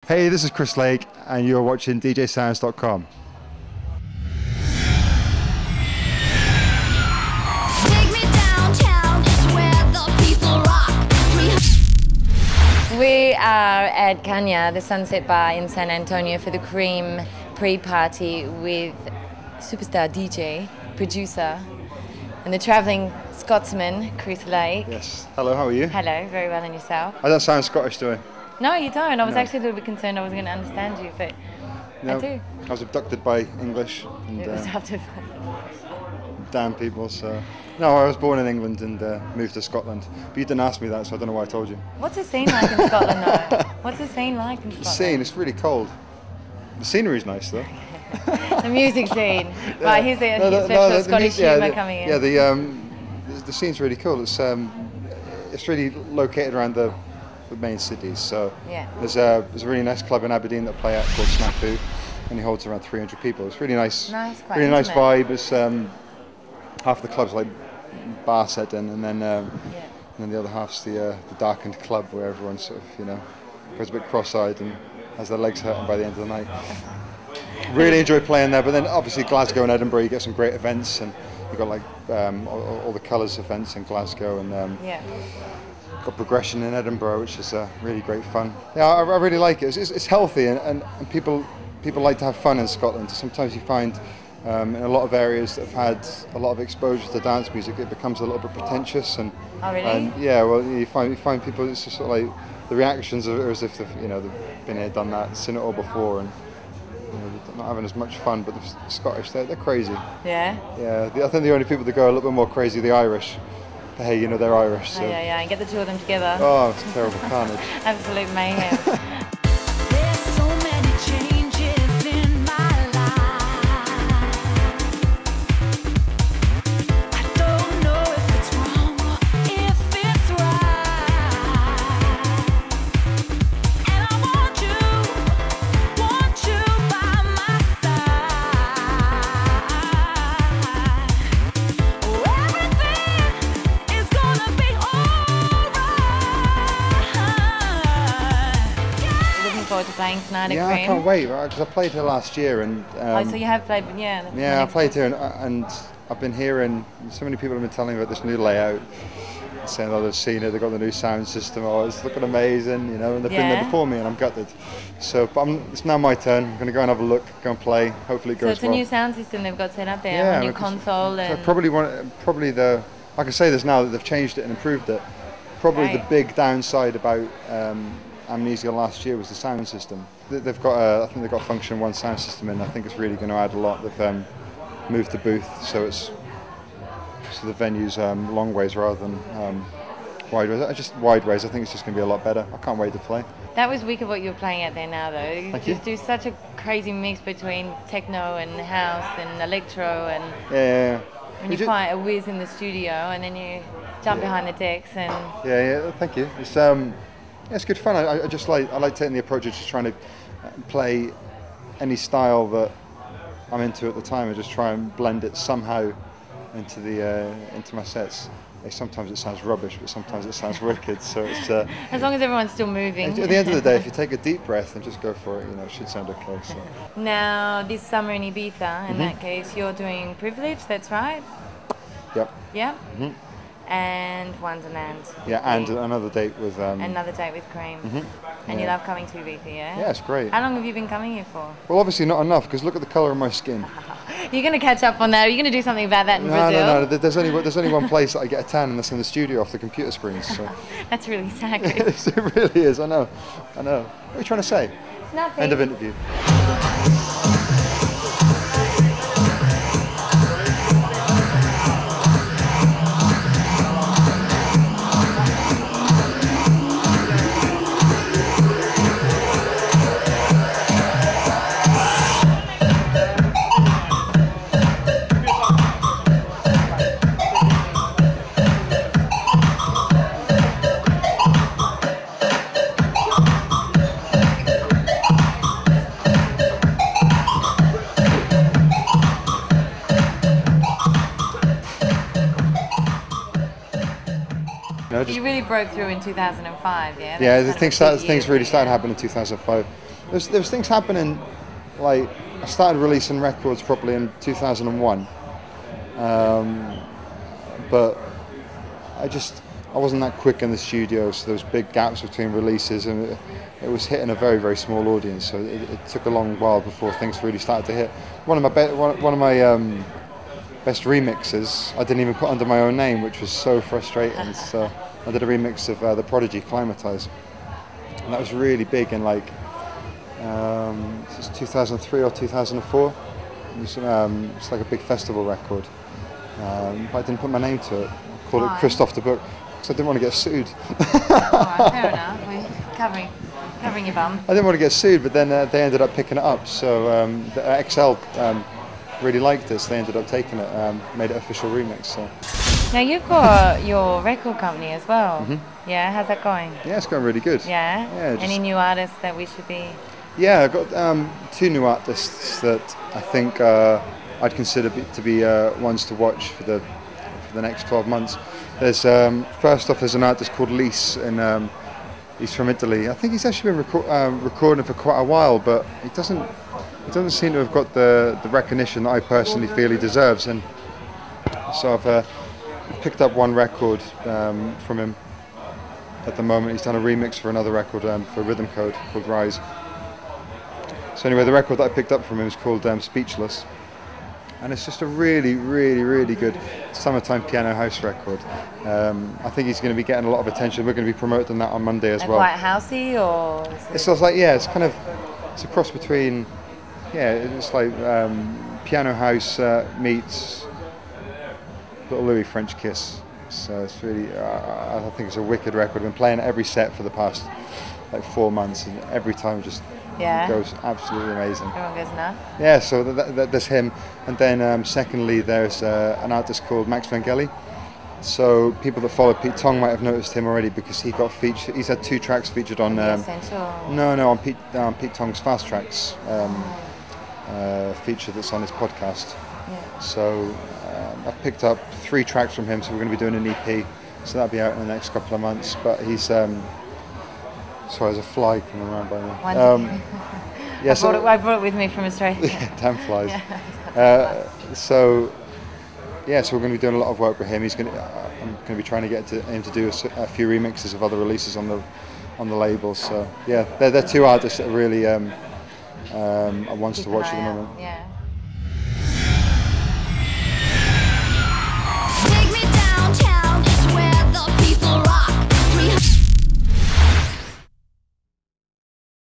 Hey, this is Chris Lake, and you're watching DJSounds.com. We are at Kanya, the Sunset Bar in San Antonio, for the Cream pre-party with superstar DJ, producer, and the travelling Scotsman, Chris Lake. Yes. Hello, how are you? Hello, very well, and yourself? I don't sound Scottish, do I? No, you don't. I was actually a little bit concerned I wasn't going to understand you, but No, I do. I was abducted by English and It was after damn people, so... No, I was born in England and moved to Scotland. But you didn't ask me that, so I don't know why I told you. What's the scene like in Scotland, though? What's the scene like in Scotland? The scene, it's really cold. The scenery's nice, though. The music scene. Yeah. Right, here's the special Scottish humour coming in. Yeah, the scene's really cool. It's really located around the main cities. So yeah. There's a really nice club in Aberdeen that I play at called Snafu, and he holds around 300 people. It's really nice. Quite really nice intimate. vibe. It's half the club's like bar setting, and then the other half's the darkened club where everyone sort of goes a bit cross-eyed and has their legs hurting by the end of the night. Really enjoy playing there, but then obviously Glasgow and Edinburgh, you get some great events, and you've got like all the Colours events in Glasgow, and got Progression in Edinburgh, which is really great fun. Yeah, I really like it. It's healthy, and people like to have fun in Scotland. Sometimes you find in a lot of areas that have had a lot of exposure to dance music, it becomes a little bit pretentious, and oh, really? And yeah, well, you find people, it's just sort of like the reactions are as if they've been here, done that, seen it all before, and they're not having as much fun. But the Scottish, they're crazy. Yeah. Yeah, I think the only people that go a little bit more crazy are the Irish. Hey, they're Irish. So. Oh, yeah, and get the two of them together. Oh, it's terrible carnage. Absolute mayhem. There's so many changes in my life. I don't know if it's wrong or if it's right. And I want you by my side. Oh, everything is gonna be alright. Looking forward to playing tonight Yeah, at I Cream. can't wait, because I played here last year, and So you have played, yeah. yeah, I played here, and I've been hearing so many people have been telling me about this new layout, saying, oh, they've seen it, they've got the new sound system, oh, it's looking amazing, and they've been there before me, and I'm gutted. So, but it's now my turn. I'm going to go and have a look, go and play. Hopefully it goes well. So it's a new sound system they've got set up there, a new console, and probably the, I can say this now that they've changed it and improved it. Probably the big downside about Amnesia last year was the sound system. They've got I think they've got Function 1 sound system in. I think it's really going to add a lot. They've moved the booth so the venue's long ways rather than wide ways. Wide ways. I think it's just going to be a lot better. I can't wait to play. that was wicked what you're playing at there now, though. You Thank just you. do such a crazy mix between techno and house and electro, and Yeah. when you're quite a whiz in the studio, and then you jump behind the decks and. Yeah. Thank you. It's good fun. I like taking the approach of just trying to play any style that I'm into at the time and just try and blend it somehow into my sets. Sometimes it sounds rubbish, but sometimes it sounds wicked. So it's As long as everyone's still moving. at the end of the day, if you take a deep breath and just go for it, it should sound okay. So. Now, this summer in Ibiza, in that case, you're doing Privilege, that's right? Yep. Yeah? And Wonderland. Yeah, and another date with. Another date with Cream. And you love coming to Ibiza, yeah? Yeah, it's great. How long have you been coming here for? Well, obviously not enough, because look at the colour of my skin. You're going to catch up on that. Are you going to do something about that in Brazil? No. There's only one place that I get a tan, and that's in the studio off the computer screens. So. That's really sad, Chris. It really is. I know. What are you trying to say? Nothing. End of interview. know, just You really broke through in 2005, yeah? yeah. That was Things kind of a big things year really for started you. happening in 2005. There was things happening, like I started releasing records properly in 2001, but I wasn't that quick in the studio, so there was big gaps between releases, and it was hitting a very, very small audience. So it took a long while before things really started to hit. One of my best remixes I didn't even put under my own name, which was so frustrating. So I did a remix of The Prodigy, "Climatize," and that was really big in like this is 2003 or 2004. It's like a big festival record, but I didn't put my name to it. I called Why? it Chris Off the Book because I didn't want to get sued. Alright, fair enough. We're covering your bum. I didn't want to get sued, but then they ended up picking it up. So the XL really liked this. They ended up taking it, made it official remix. So Now you've got your record company as well. Mm-hmm. Yeah, how's that going? yeah, it's going really good. Yeah? Yeah, just- Any new artists that we should be... Yeah, I've got 2 new artists that I think I'd consider to be ones to watch for the next 12 months. There's first off, there's an artist called Lise, and he's from Italy. I think he's actually been recording for quite a while, but he doesn't seem to have got the recognition that I personally feel he deserves. And so I've picked up one record from him at the moment. He's done a remix for another record for Rhythm Code called Rise. So anyway, the record that I picked up from him is called Speechless, and it's just a really, really, really good summertime piano house record. I think he's going to be getting a lot of attention. We're going to be promoting that on Monday as well. Quite housey, or... is it- It's sort of like, yeah, it's a cross between, yeah, it's like piano house meets Little Louis French Kiss. So it's really, I think it's a wicked record. I've been playing it every set for the past like 4 months, and every time just Yeah. goes absolutely amazing. Everyone goes nuts. Yeah, so there's him, and then secondly there's an artist called Max Vangeli. So people that follow Pete Tong might have noticed him already because he got featured. He's had 2 tracks featured on. Essential. No, on Pete Tong's Fast Tracks feature that's on his podcast. Yeah. So I've picked up 3 tracks from him. So we're going to be doing an EP. So that'll be out in the next couple of months. But he's sorry, there's a fly coming around by me. Yeah, I brought it with me from Australia. yeah, damn flies. Yeah. So we're going to be doing a lot of work with him. I'm going to be trying to get him to do a few remixes of other releases on the label. So yeah, they're 2 artists that are really are ones Keep to an watch at eye the out. moment. Yeah.